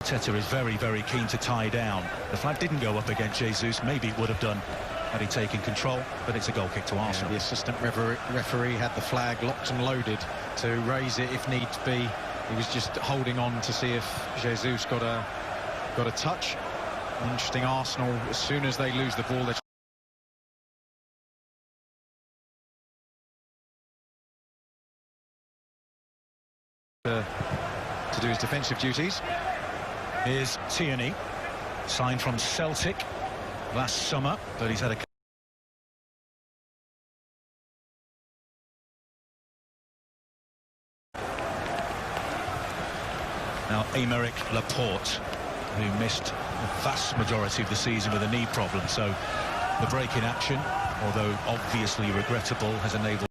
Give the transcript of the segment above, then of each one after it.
Arteta is very, very keen to tie down. The flag didn't go up against Jesus. Maybe it would have done had he taken control, but it's a goal kick to Arsenal. The assistant referee had the flag locked and loaded to raise it if needs be. He was just holding on to see if Jesus got a touch. Interesting, Arsenal, as soon as they lose the ball, they're to do his defensive duties. Here's Tierney, signed from Celtic last summer, but he's had a... Now Aymeric Laporte, who missed the vast majority of the season with a knee problem, so the break in action, although obviously regrettable, has enabled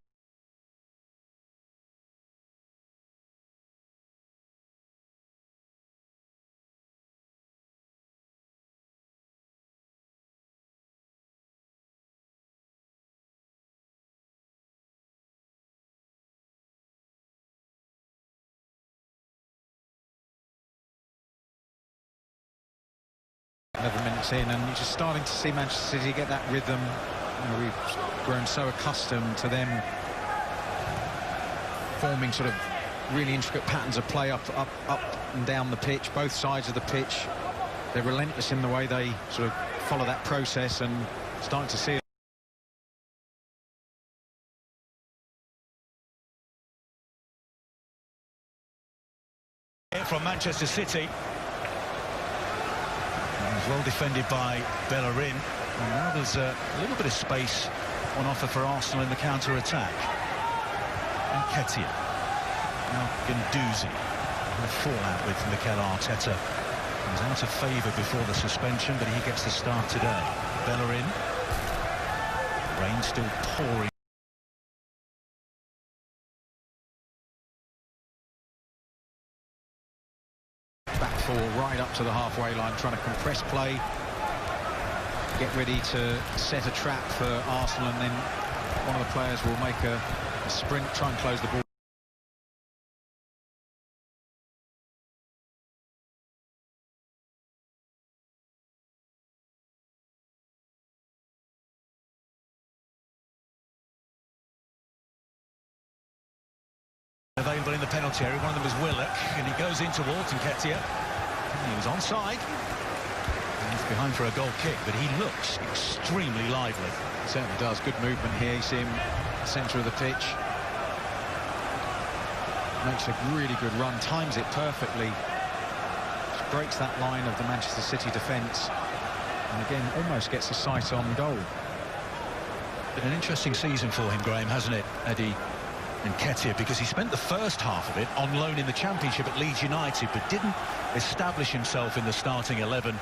minutes in, and you're just starting to see Manchester City get that rhythm. You know, we've grown so accustomed to them forming sort of really intricate patterns of play up and down the pitch, both sides of the pitch. They're relentless in the way they sort of follow that process, and starting to see it. From Manchester City. Well defended by Bellerin. And now there's a little bit of space on offer for Arsenal in the counter-attack. Nketiah. Now Guendouzi. The fallout with Mikel Arteta. He was out of favour before the suspension, but he gets the start today. Bellerin. Rain still pouring. Back four right up to the halfway line, trying to compress play, get ready to set a trap for Arsenal, and then one of the players will make a sprint, try and close the ball. Available in the penalty area. One of them was Willock, and he goes in towards Nketiah. He was onside. He's behind for a goal kick, but he looks extremely lively. He certainly does. Good movement here. You see him centre of the pitch. Makes a really good run, times it perfectly. Just breaks that line of the Manchester City defence, and again almost gets a sight on goal. Been an interesting season for him, Graham, hasn't it, Eddie Nketiah, because he spent the first half of it on loan in the Championship at Leeds United, but didn't establish himself in the starting 11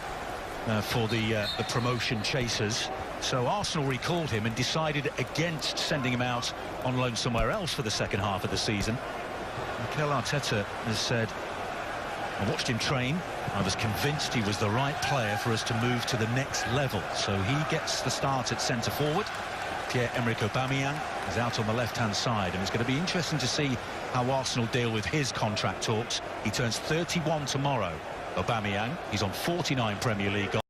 for the promotion chasers. So Arsenal recalled him and decided against sending him out on loan somewhere else for the second half of the season. Mikel Arteta has said, I watched him train. I was convinced he was the right player for us to move to the next level. So he gets the start at centre-forward. Pierre-Emerick Aubameyang is out on the left-hand side, and it's going to be interesting to see how Arsenal deal with his contract talks. He turns 31 tomorrow. Aubameyang, he's on 49 Premier League goals.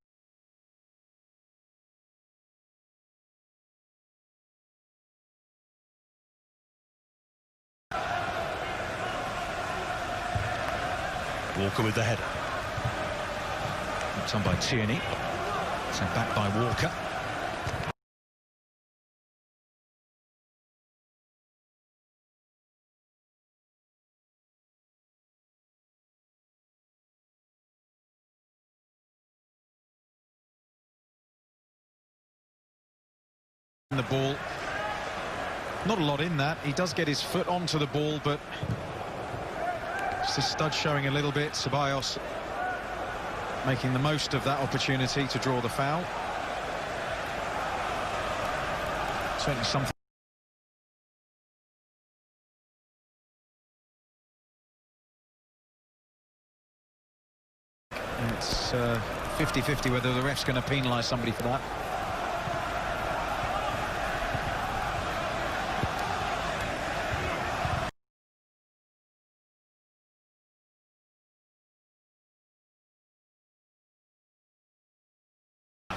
Walker with the header. It's on by Tierney. Sent back by Walker. The ball, not a lot in that. He does get his foot onto the ball, but just his stud showing a little bit. Ceballos making the most of that opportunity to draw the foul. Certainly something. And it's 50-50 whether the ref's going to penalise somebody for that.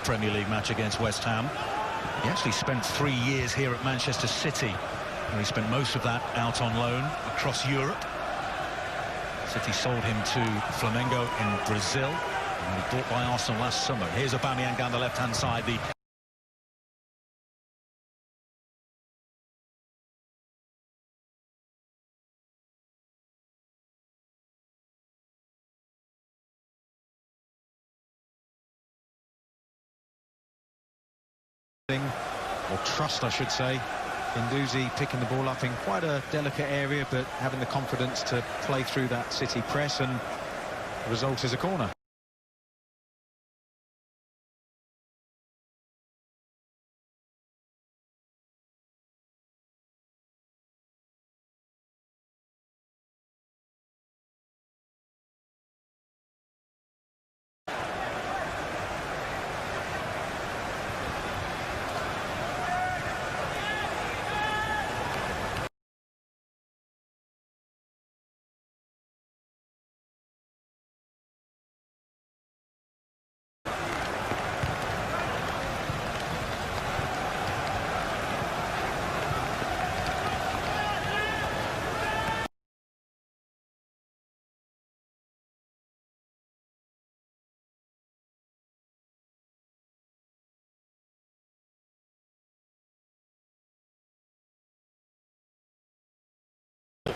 Premier League match against West Ham. He actually spent 3 years here at Manchester City, where he spent most of that out on loan across Europe. City sold him to Flamengo in Brazil, and he was bought by Arsenal last summer. Here's Aubameyang down the left-hand side. The or trust, I should say. Guendouzi picking the ball up in quite a delicate area, but having the confidence to play through that City press, and the result is a corner.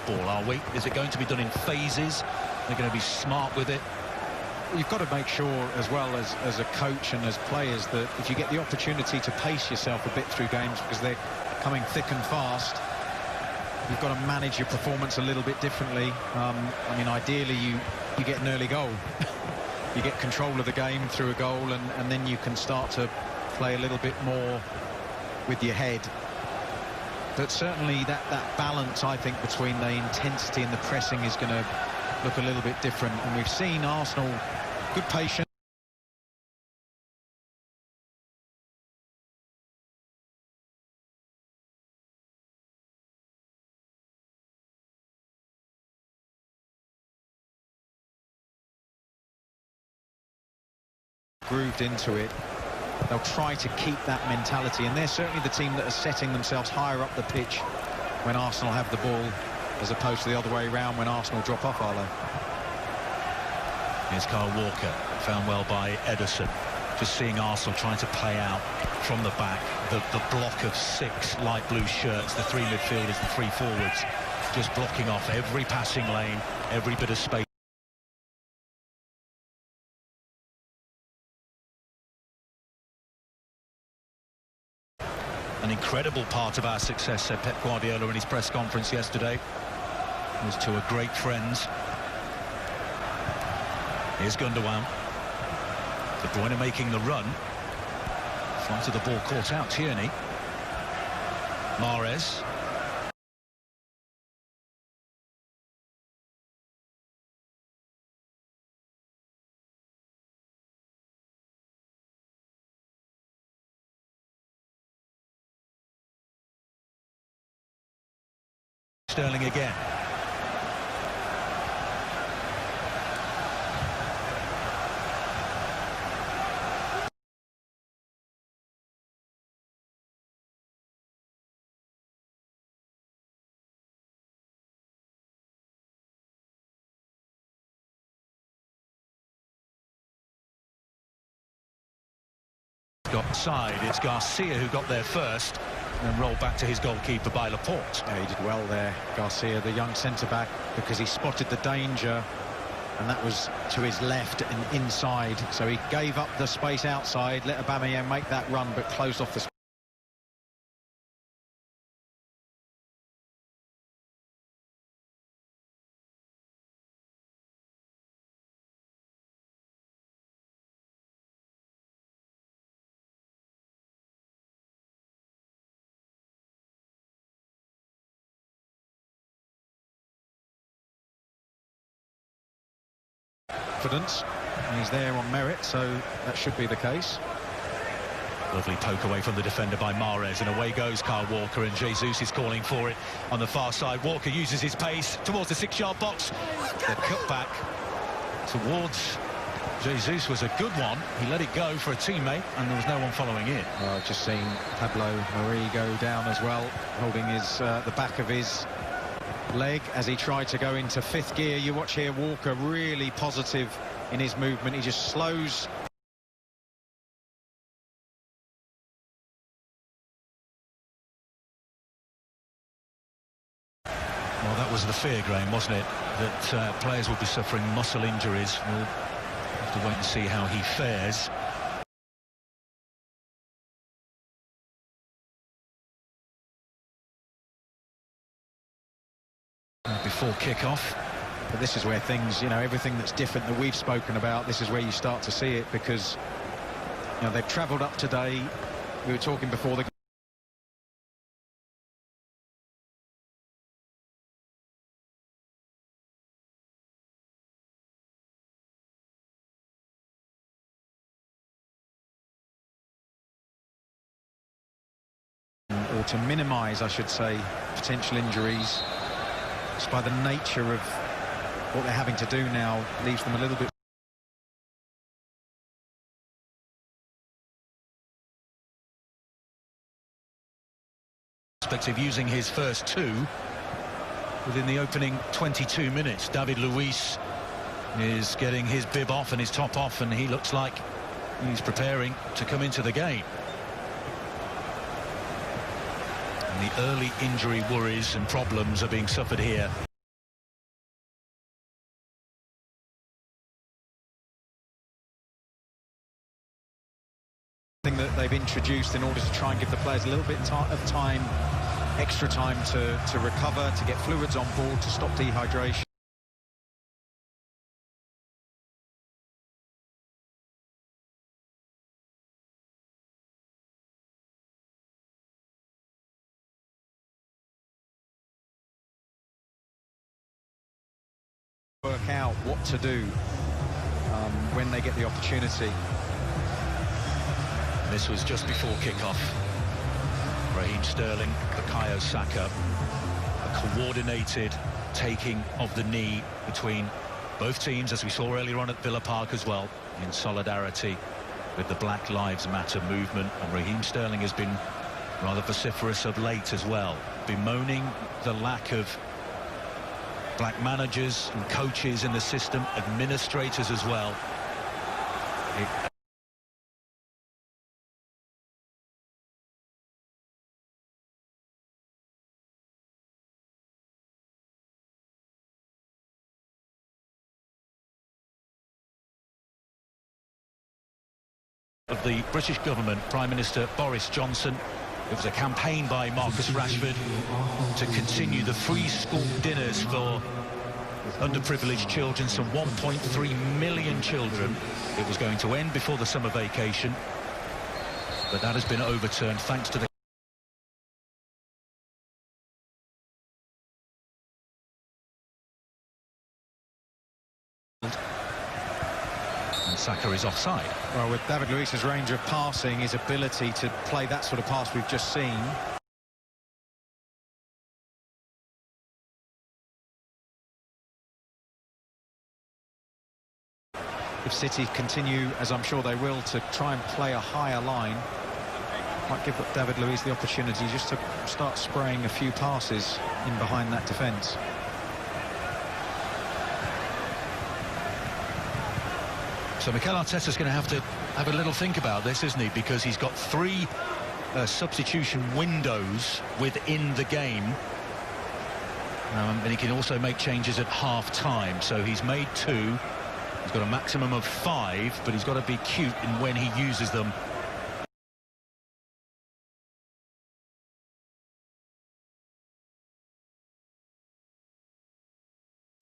Ball, are we? Is it going to be done in phases? They're going to be smart with it. You've got to make sure, as well as a coach and as players, that if you get the opportunity to pace yourself a bit through games, because they're coming thick and fast, you've got to manage your performance a little bit differently. I mean, ideally you get an early goal. You get control of the game through a goal, and then you can start to play a little bit more with your head. But certainly that balance, I think, between the intensity and the pressing is going to look a little bit different. And we've seen Arsenal, good patience. Grooved into it. They'll try to keep that mentality, and they're certainly the team that are setting themselves higher up the pitch when Arsenal have the ball, as opposed to the other way around when Arsenal drop off, Arlo. Here's Kyle Walker, found well by Ederson. Just seeing Arsenal trying to play out from the back, the block of 6 light blue shirts, the 3 midfielders, the 3 forwards, just blocking off every passing lane, every bit of space. An incredible part of our success, said Pep Guardiola in his press conference yesterday, was to a great friends. Here's Gundogan. De Bruyne making the run. Flight of the ball caught out, Tierney. Mahrez. Sterling again. Got side, it's Garcia who got there first, and then rolled back to his goalkeeper by Laporte. Yeah, he did well there, Garcia, the young centre-back, because he spotted the danger, and that was to his left and inside. So he gave up the space outside, let Aubameyang make that run, but closed off the space. Confidence. He's there on merit, so that should be the case. Lovely poke away from the defender by Mahrez, and away goes Kyle Walker, and Jesus is calling for it on the far side. Walker uses his pace towards the 6-yard box. The cut back towards Jesus was a good one. He let it go for a teammate, and there was no one following it. Just seeing Pablo Mari go down as well, holding his the back of his leg as he tried to go into fifth gear. You watch here Walker really positive in his movement. He just slows. Well, that was the fear, Graham, wasn't it? That players would be suffering muscle injuries. We'll have to wait and see how he fares. Before kick-off. But this is where things, you know, everything that's different that we've spoken about, this is where you start to see it, because, you know, they've travelled up today. We were talking before the or to minimise, I should say, potential injuries. Just by the nature of what they're having to do now, leaves them a little bit. Perspective using his first two within the opening 22 minutes. David Luiz is getting his bib off and his top off, and he looks like he's preparing to come into the game. And the early injury worries and problems are being suffered here. Thing that they've introduced in order to try and give the players a little bit of time, extra time to recover, to get fluids on board, to stop dehydration. Work out what to do when they get the opportunity. This was just before kick-off. Raheem Sterling, Bukayo Saka, a coordinated taking of the knee between both teams, as we saw earlier on at Villa Park as well, in solidarity with the Black Lives Matter movement. And Raheem Sterling has been rather vociferous of late as well, bemoaning the lack of black managers and coaches in the system, administrators as well. Of the British government, Prime Minister Boris Johnson. It was a campaign by Marcus Rashford to continue the free school dinners for underprivileged children, some 1.3 million children. It was going to end before the summer vacation, but that has been overturned thanks to the Saka is offside. Well, with David Luiz's range of passing, his ability to play that sort of pass we've just seen. If City continue, as I'm sure they will, to try and play a higher line, might give David Luiz the opportunity just to start spraying a few passes in behind that defence. So Mikel Arteta's going to have a little think about this, isn't he? Because he's got three substitution windows within the game. And he can also make changes at half-time. So he's made two. He's got a maximum of 5, but he's got to be cute in when he uses them.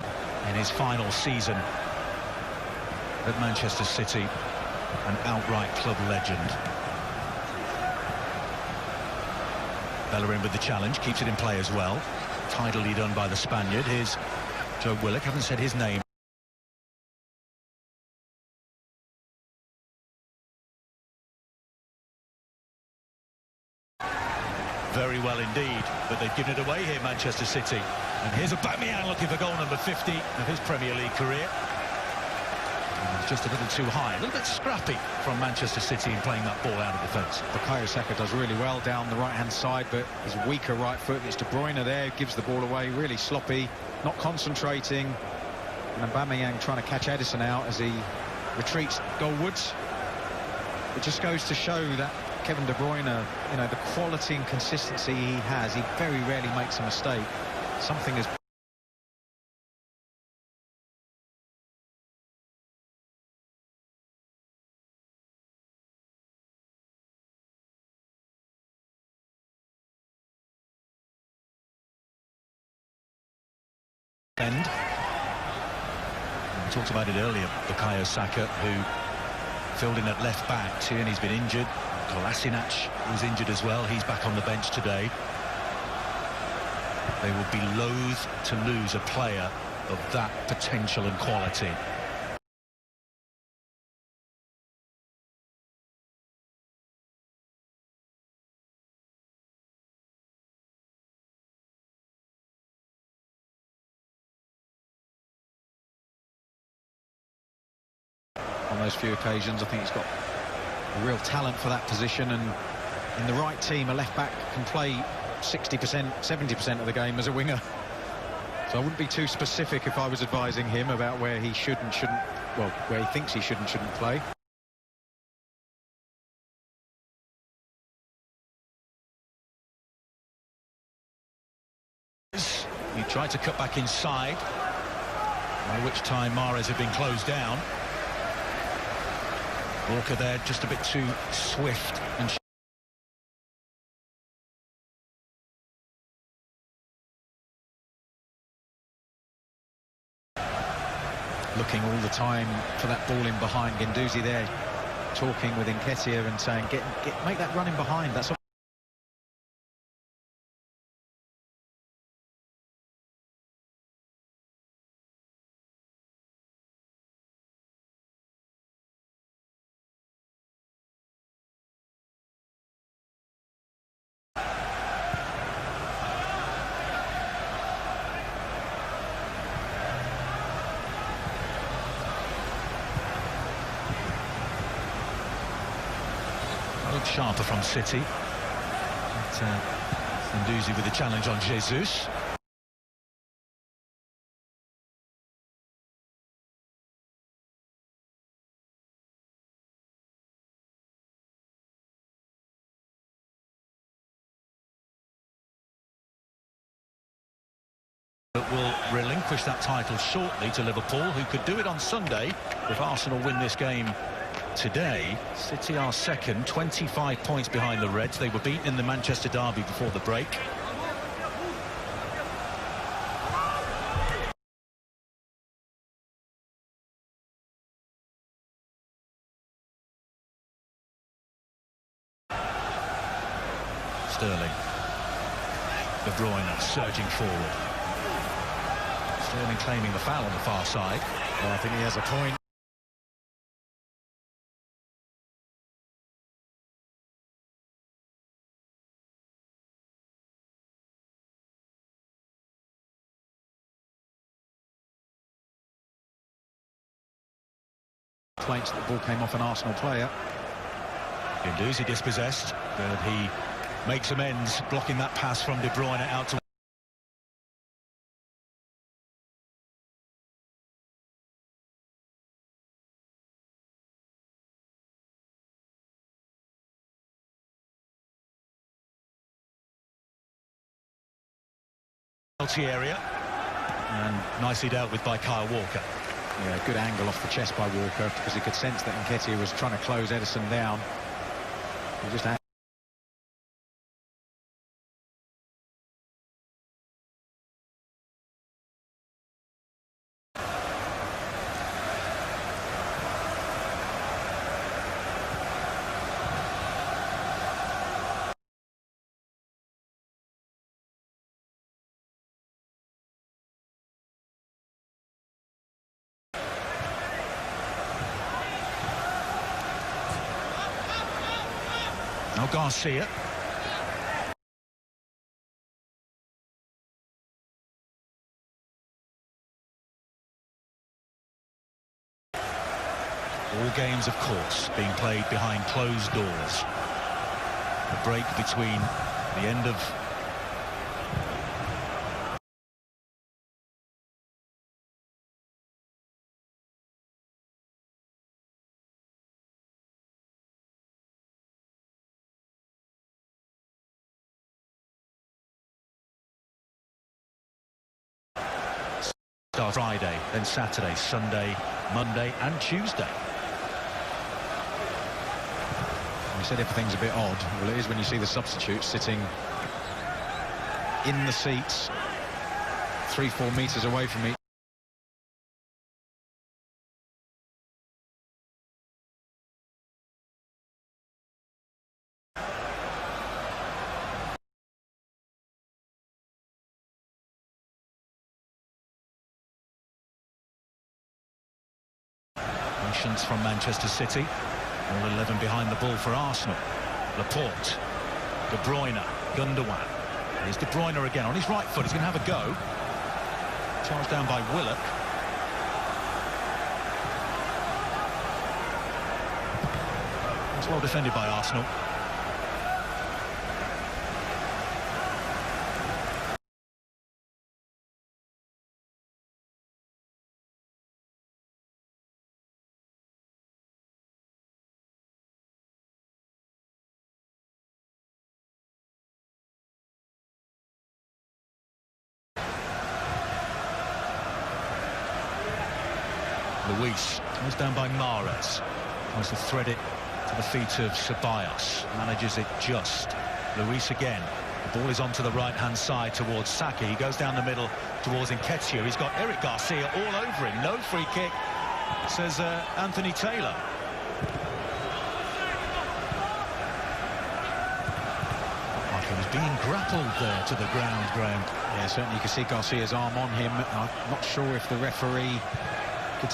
In his final season at Manchester City, an outright club legend. Bellerin with the challenge, keeps it in play as well. Tidily done by the Spaniard. Here's Joe Willock, haven't said his name. Very well indeed, but they've given it away here, Manchester City. And here's Aubameyang looking for goal number 50 of his Premier League career. Just a little too high, a little bit scrappy from Manchester City in playing that ball out of defence. Bukayo Saka does really well down the right-hand side, but his weaker right foot. It's De Bruyne there, gives the ball away, really sloppy, not concentrating. And Aubameyang trying to catch Ederson out as he retreats goalwards. It just goes to show that Kevin De Bruyne, you know, the quality and consistency he has, he very rarely makes a mistake. Something is end. We talked about it earlier, Bukayo Saka, who filled in at left back. Tierney's been injured. Kolasinac was injured as well. He's back on the bench today. They would be loath to lose a player of that potential and quality. on those few occasions. I think he's got a real talent for that position, and in the right team, a left back can play 60%, 70% of the game as a winger. So I wouldn't be too specific if I was advising him about where he should and shouldn't, well, where he thinks he should and shouldn't play. He tried to cut back inside, by which time Mahrez had been closed down. Walker there just a bit too swift and looking all the time for that ball in behind. Guendouzi there talking with Nketiah and saying, make that run in behind. That's sharper from City. Guendouzi with the challenge on Jesus. But will relinquish that title shortly to Liverpool, who could do it on Sunday if Arsenal win this game today. City are second, 25 points behind the Reds. They were beaten in the Manchester derby before the break. Sterling. De Bruyne surging forward. Sterling claiming the foul on the far side. well, I think he has a point. Complaints that the ball came off an Arsenal player. Guendouzi dispossessed, but he makes amends, blocking that pass from De Bruyne out to penalty area, and nicely dealt with by Kyle Walker. Yeah, good angle off the chest by Walker, because he could sense that Nketiah was trying to close Ederson down. He just had now Garcia. All games, of course, being played behind closed doors. The break between the end of Friday, then Saturday, Sunday, Monday and Tuesday. We said everything's a bit odd. Well, it is when you see the substitutes sitting in the seats 3-4 metres away from each. From Manchester City, all 11 behind the ball for Arsenal. Laporte, De Bruyne, Gundogan. Here's De Bruyne again on his right foot. He's going to have a go. Charged down by Willock. It's well defended by Arsenal. Luis goes down by Mahrez. Tries to thread it to the feet of Ceballos. Manages it just. Luis again. The ball is onto the right-hand side towards Saka. He goes down the middle towards Nketiah. He's got Eric Garcia all over him. No free kick, says Anthony Taylor. Like he was being grappled there to the ground, Graham. Yeah, certainly you can see Garcia's arm on him. I'm not sure if the referee could.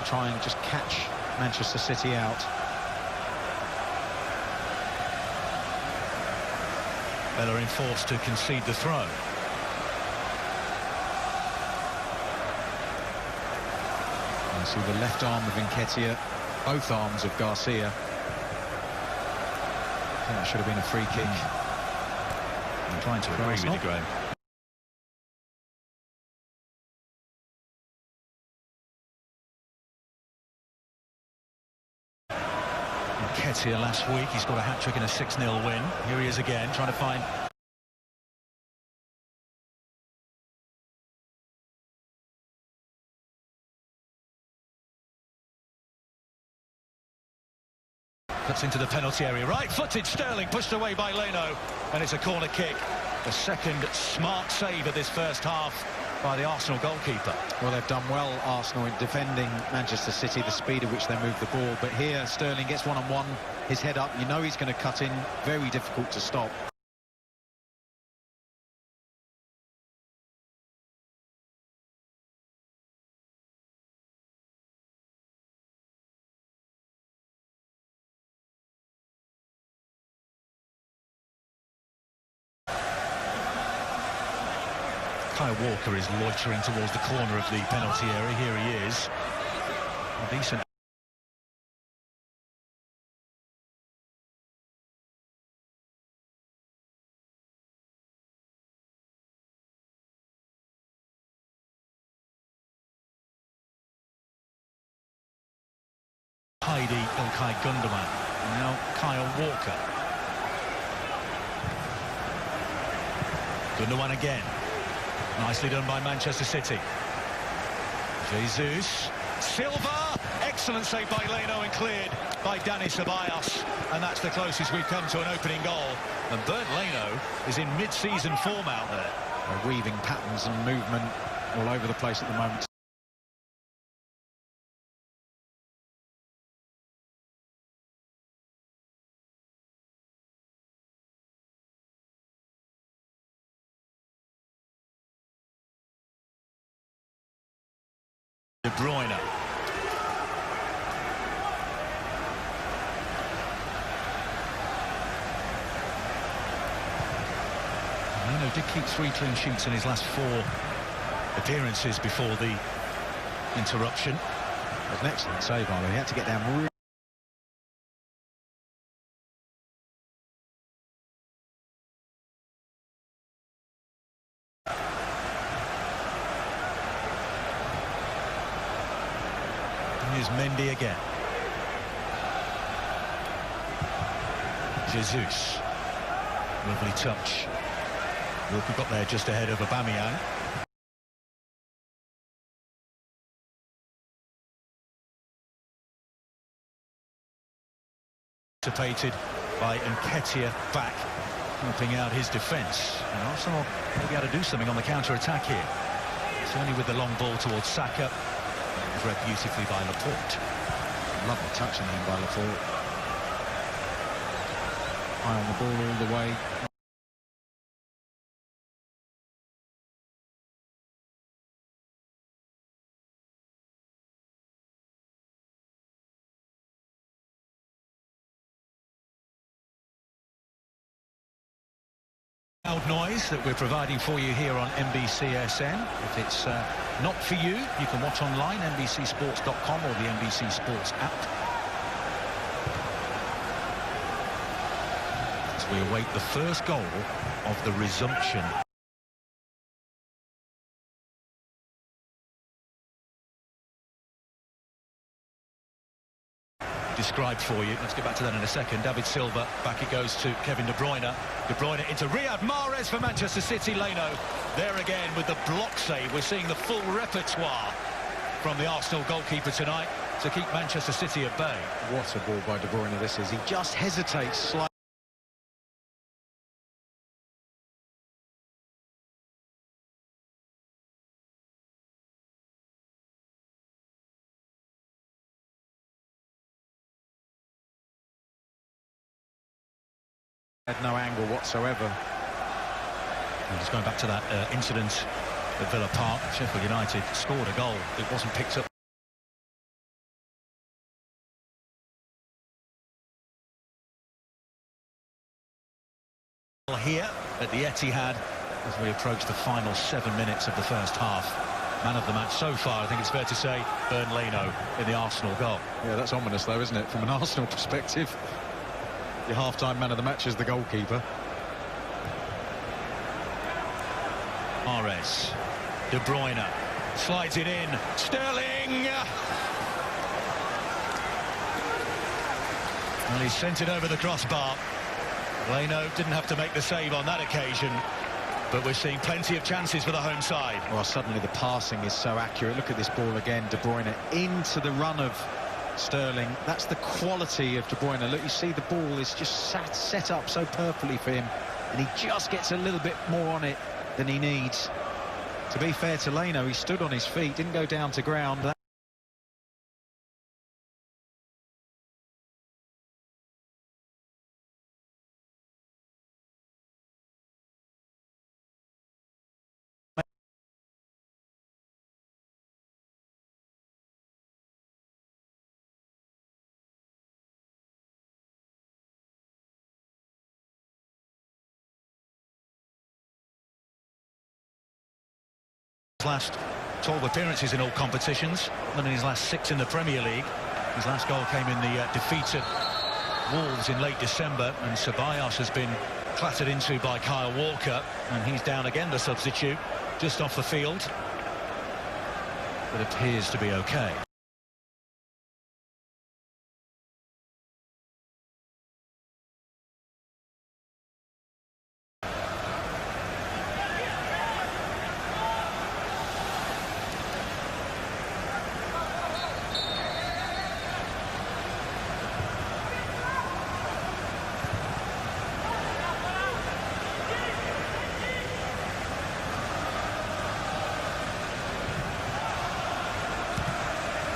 Try and just catch Manchester City out. Bellerin forced to concede the throw. You see the left arm of Nketiah, both arms of Garcia. I think that should have been a free kick. I'm trying to agree with you, Graham. Nketiah last week, he's got a hat-trick in a 6-0 win. Here he is again, trying to find... Cuts into the penalty area. Right-footed Sterling, pushed away by Leno. And it's a corner kick. The second smart save of this first half by the Arsenal goalkeeper. Well, they've done well, Arsenal, in defending Manchester City, the speed at which they move the ball. But here, Sterling gets one-on-one, his head up. You know he's going to cut in. Very difficult to stop. Kyle Walker is loitering towards the corner of the penalty area. Here he is. A decent. Heidi Ilkay Gundogan. And now Kyle Walker. Gundogan again. Nicely done by Manchester City. Jesus. Silva. Excellent save by Leno and cleared by Dani Ceballos. And that's the closest we've come to an opening goal. And Bernd Leno is in mid-season form out there. They're weaving patterns and movement all over the place at the moment. De Bruyne. Leno did keep 3 clean sheets in his last 4 appearances before the interruption. It was an excellent save, Arlo. He had to get down really. Here's Mendy again. Jesus. Lovely touch. Wilkie got there just ahead of Aubameyang. Anticipated by Nketiah back, helping out his defence. And Arsenal may be able to do something on the counter-attack here. Certainly with the long ball towards Saka. It was read beautifully by Laporte. Lovely touch in there by Laporte. Eye on the ball all the way. Loud noise that we're providing for you here on NBCSN. If it's not for you, you can watch online, NBCSports.com or the NBC Sports app. As we await the first goal of the resumption. Described for you. Let's get back to that in a second. David Silva, back it goes to Kevin De Bruyne. De Bruyne into Riyad Mahrez for Manchester City. Leno there again with the block save. We're seeing the full repertoire from the Arsenal goalkeeper tonight to keep Manchester City at bay. What a ball by De Bruyne this is. He just hesitates slightly. Had no angle whatsoever. And just going back to that incident at Villa Park, Sheffield United scored a goal. It wasn't picked up. Here at the Etihad as we approach the final 7 minutes of the first half. Man of the match so far, I think it's fair to say, Bernd Leno in the Arsenal goal. Yeah, that's ominous though, isn't it, from an Arsenal perspective? Your half-time man of the match is the goalkeeper. Mahrez, De Bruyne slides it in. Sterling. Well, he sent it over the crossbar. Leno didn't have to make the save on that occasion, but we're seeing plenty of chances for the home side. Well, suddenly the passing is so accurate. Look at this ball again. De Bruyne into the run of Sterling. That's the quality of De Bruyne. Look, you see the ball is just set up so perfectly for him, and he just gets a little bit more on it than he needs. To be fair to Leno, he stood on his feet, didn't go down to ground. Last 12 appearances in all competitions, and in his last 6 in the Premier League. His last goal came in the defeat at Wolves in late December, and Ceballos has been clattered into by Kyle Walker, and he's down again, the substitute, just off the field. But appears to be okay.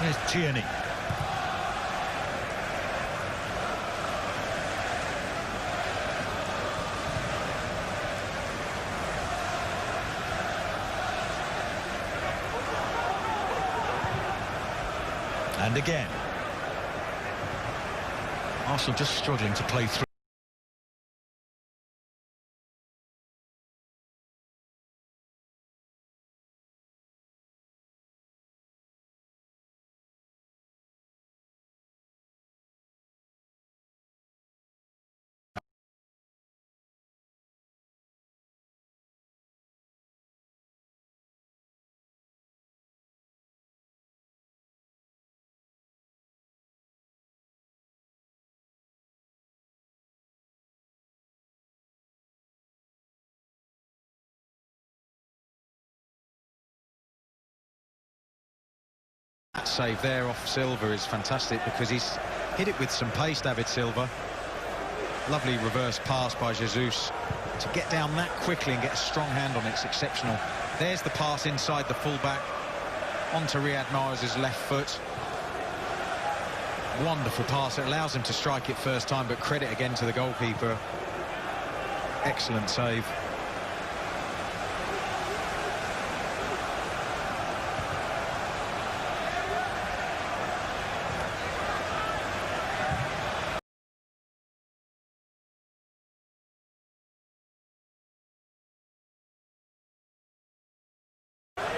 There's Tierney. And again. Arsenal just struggling to play through. save there off Silva is fantastic, because he's hit it with some pace, David Silva. Lovely reverse pass by Jesus. To get down that quickly and get a strong hand on it's exceptional. There's the pass inside the fullback onto Riyad Mahrez' left foot. Wonderful pass. It allows him to strike it first time, but credit again to the goalkeeper. Excellent save.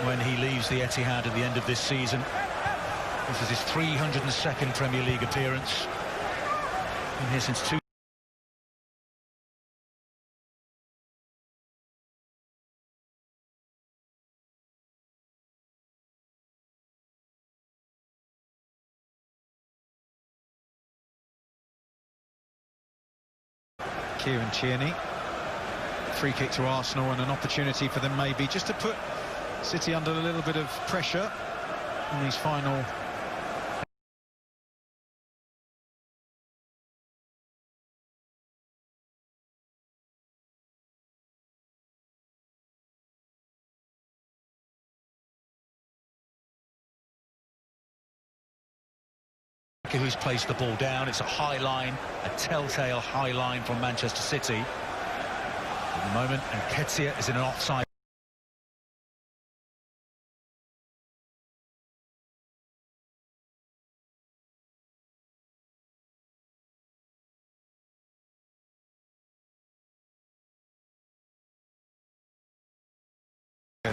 When he leaves the Etihad at the end of this season. This is his 302nd Premier League appearance. Been here since Kieran Tierney. Free kick to Arsenal, and an opportunity for them maybe just to put City under a little bit of pressure in these final. who's placed the ball down. It's a high line, a telltale high line from Manchester City at the moment, and Nketiah is in an offside.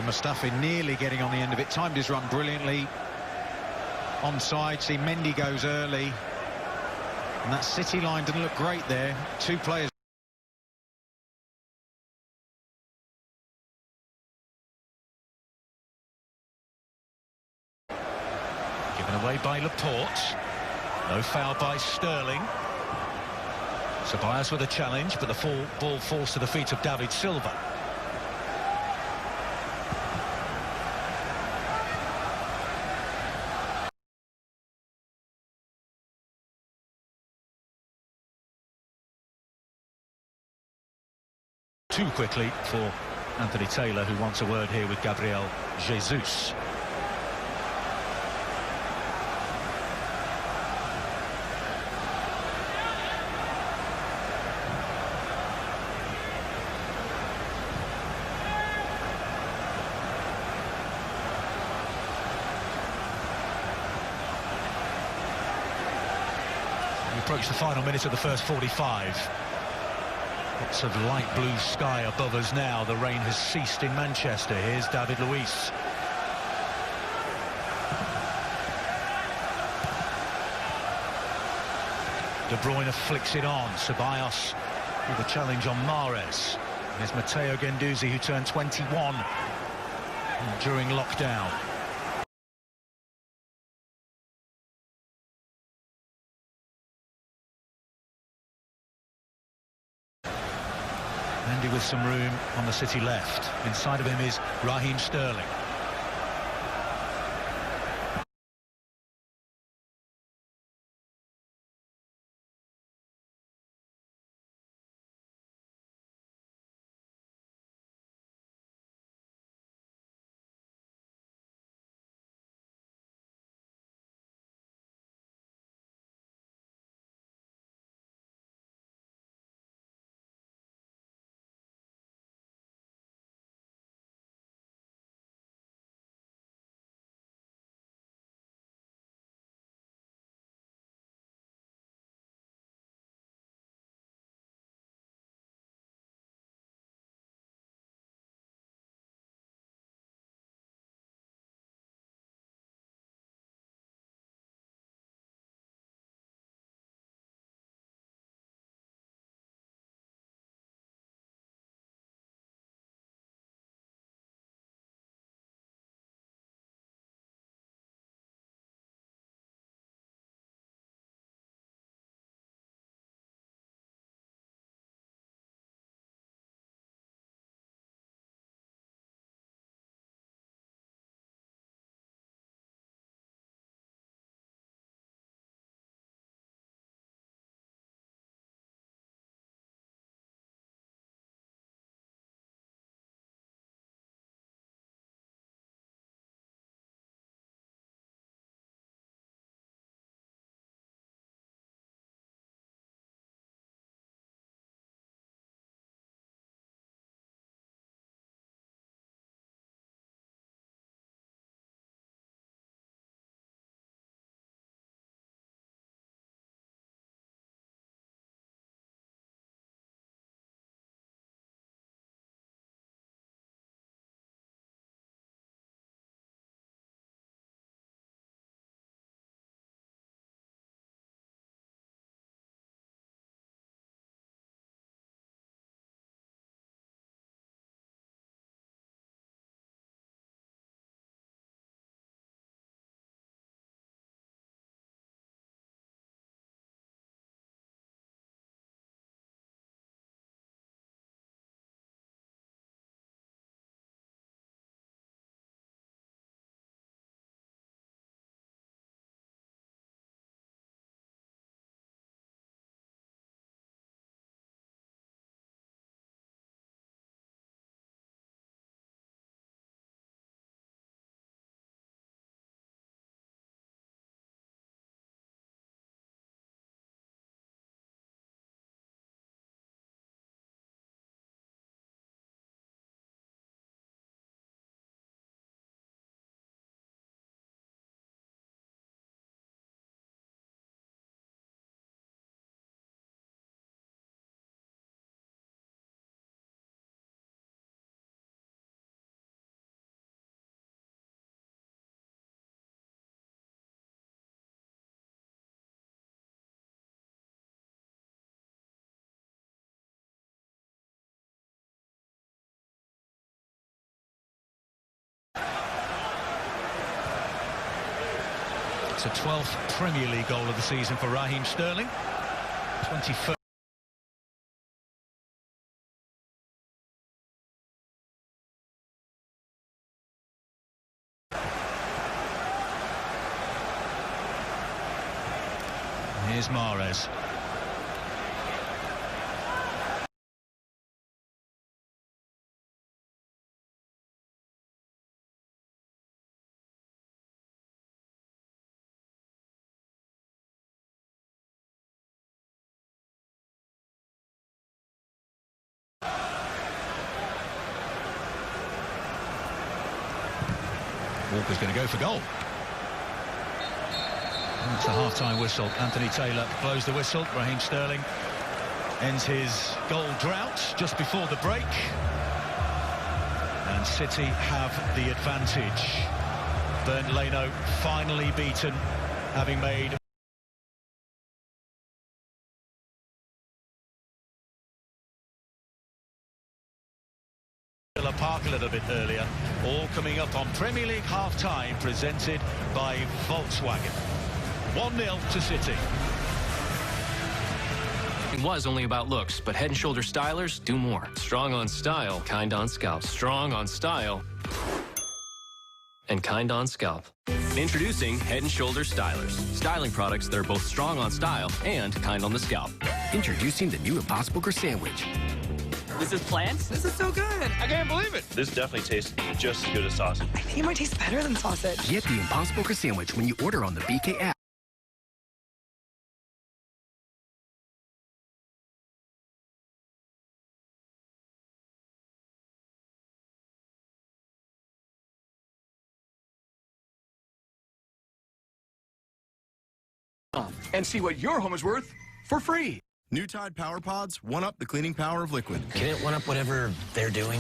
Mustafi nearly getting on the end of it, timed his run brilliantly. Onside, see Mendy goes early, and that City line didn't look great there. Two players. Given away by Laporte. No foul by Sterling. Ceballos with a challenge, but the ball falls to the feet of David Silva. Too quickly for Anthony Taylor, who wants a word here with Gabriel Jesus. We approach the final minute of the first 45. Lots of light blue sky above us now. The rain has ceased in Manchester. Here's David Luiz. De Bruyne flicks it on. Ceballos with a challenge on Mahrez. There's Matteo Guendouzi, who turned 21 during lockdown. Mendy with some room on the City left. Inside of him is Raheem Sterling. It's a 12th Premier League goal of the season for Raheem Sterling. 21st. Here's Mahrez. Walker's going to go for goal. It's a half-time whistle. Anthony Taylor blows the whistle. Raheem Sterling ends his goal drought just before the break. And City have the advantage. Bernd Leno finally beaten, having made Villa Park a little bit earlier. All coming up on Premier League half-time, presented by Volkswagen. 1-0 to City. It was only about looks, but Head & Shoulder Stylers do more. Strong on style, kind on scalp. Strong on style, and kind on scalp. Introducing Head & Shoulder Stylers. Styling products that are both strong on style and kind on the scalp. Introducing the new Impossible Burger Sandwich. This is plants? This is so good. I can't believe it. This definitely tastes just as good as sausage. I think it might taste better than sausage. Get the Impossible Burger Sandwich when you order on the BK app. And see what your home is worth for free. New Tide Power Pods one-up the cleaning power of liquid. Can it one up whatever they're doing?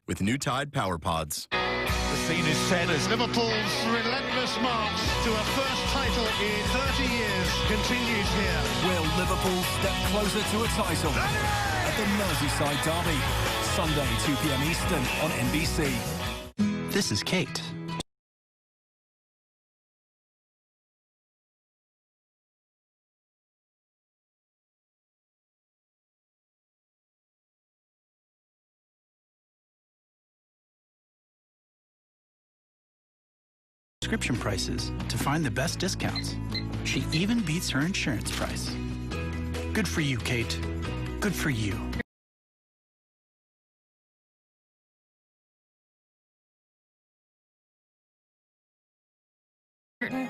With new Tide Power Pods. The scene is set as Liverpool's relentless march to a first title in 30 years continues here. Will Liverpool step closer to a title at the Merseyside Derby? Sunday, 2 p.m. Eastern on NBC. This is Kate. Subscription prices to find the best discounts. She even beats her insurance price. Good for you, Kate. Good for you.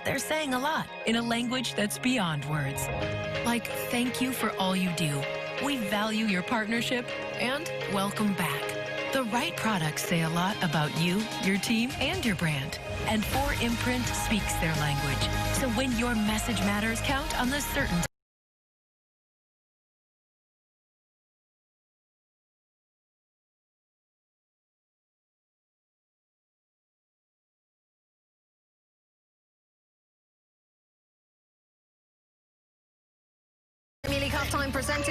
They're saying a lot in a language that's beyond words. Like, thank you for all you do. We value your partnership and welcome back. The right products say a lot about you, your team, and your brand. And 4imprint speaks their language. So when your message matters, count on the certainty. Premier League halftime presented